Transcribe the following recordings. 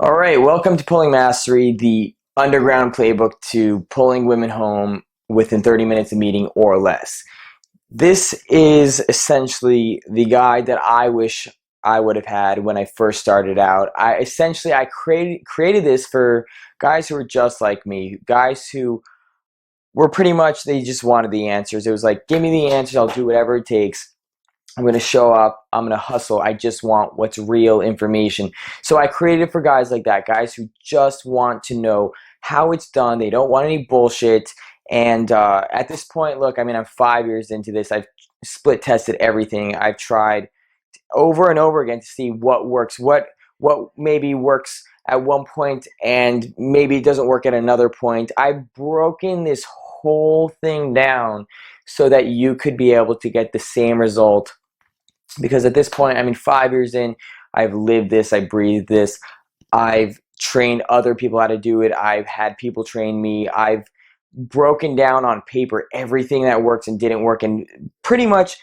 All right, welcome to Pulling Mastery, the underground playbook to pulling women home within 30 minutes of meeting or less. This is essentially the guide that I wish I would have had when I first started out. I created this for guys who were just like me, guys who were pretty much, they just wanted the answers. It was like, give me the answers, I'll do whatever it takes. I'm going to show up. I'm going to hustle. I just want what's real information. So I created for guys like that, guys who just want to know how it's done. They don't want any bullshit. And at this point, look, I mean, I'm 5 years into this. I've split tested everything. I've tried over and over again to see what works, what maybe works at one point and maybe it doesn't work at another point. I've broken this whole thing down so that you could be able to get the same result. Because at this point, I mean, 5 years in, I've lived this, I breathed this, I've trained other people how to do it, I've had people train me, I've broken down on paper everything that works and didn't work, and pretty much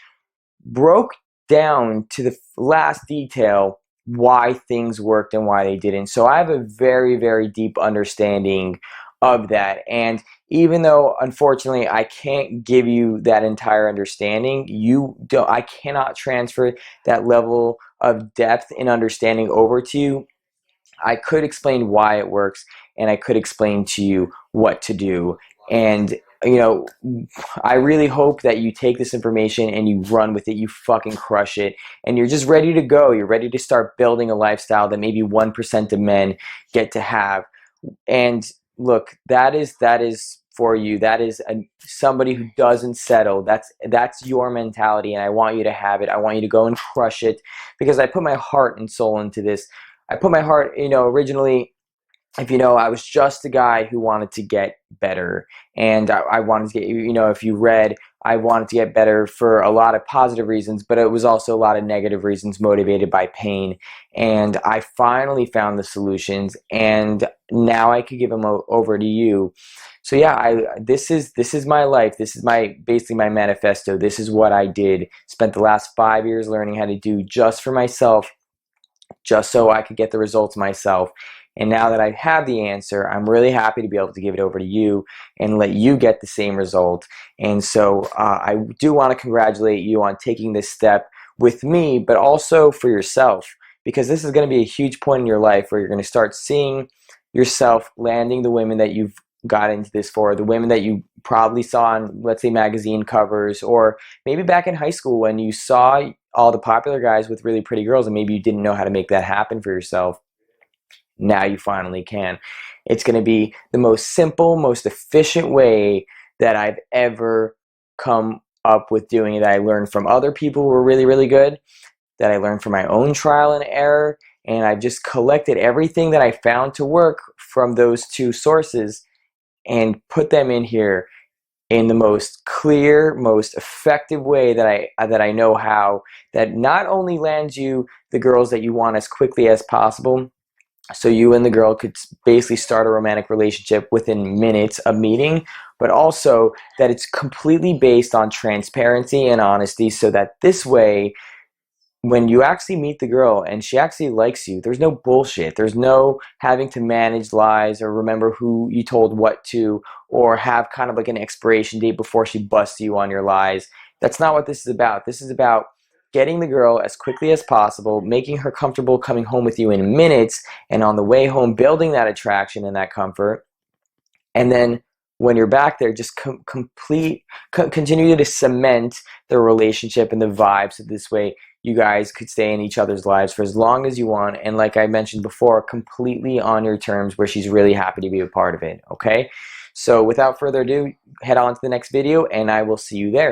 broke down to the last detail why things worked and why they didn't. So I have a very, very deep understanding of that. And even though unfortunately I can't give you that entire understanding, I cannot transfer that level of depth and understanding over to you. I could explain why it works and I could explain to you what to do. And you know, I really hope that you take this information and you run with it, you fucking crush it, and you're just ready to go. You're ready to start building a lifestyle that maybe 1% of men get to have. And look, that is for you. That is somebody who doesn't settle. That's your mentality, and I want you to have it. I want you to go and crush it because I put my heart and soul into this. I put my heart, originally, if you know, I was just a guy who wanted to get better, and I wanted to get, if you read, I wanted to get better for a lot of positive reasons, but it was also a lot of negative reasons motivated by pain. And I finally found the solutions, and now I could give them over to you. So yeah, this is my life. This is basically my manifesto. This is what I did. Spent the last 5 years learning how to do just for myself, just so I could get the results myself. And now that I have the answer, I'm really happy to be able to give it over to you and let you get the same result. And so I do want to congratulate you on taking this step with me, but also for yourself, because this is going to be a huge point in your life where you're going to start seeing yourself landing the women that you've got into this for, the women that you probably saw on, let's say, magazine covers, or maybe back in high school when you saw all the popular guys with really pretty girls and maybe you didn't know how to make that happen for yourself. Now you finally can. It's going to be the most simple, most efficient way that I've ever come up with doing it. I learned from other people who were really, really good, that I learned from my own trial and error, and I've just collected everything that I found to work from those two sources and put them in here in the most clear, most effective way that I know how, that not only lands you the girls that you want as quickly as possible, so you and the girl could basically start a romantic relationship within minutes of meeting, but also that it's completely based on transparency and honesty, so that this way, when you actually meet the girl and she actually likes you, there's no bullshit. There's no having to manage lies or remember who you told what to, or have kind of like an expiration date before she busts you on your lies. That's not what this is about. This is about getting the girl as quickly as possible, making her comfortable coming home with you in minutes, and on the way home building that attraction and that comfort. And then when you're back there, just continue to cement the relationship and the vibe, so this way you guys could stay in each other's lives for as long as you want, and like I mentioned before, completely on your terms where she's really happy to be a part of it, okay? So without further ado, head on to the next video and I will see you there.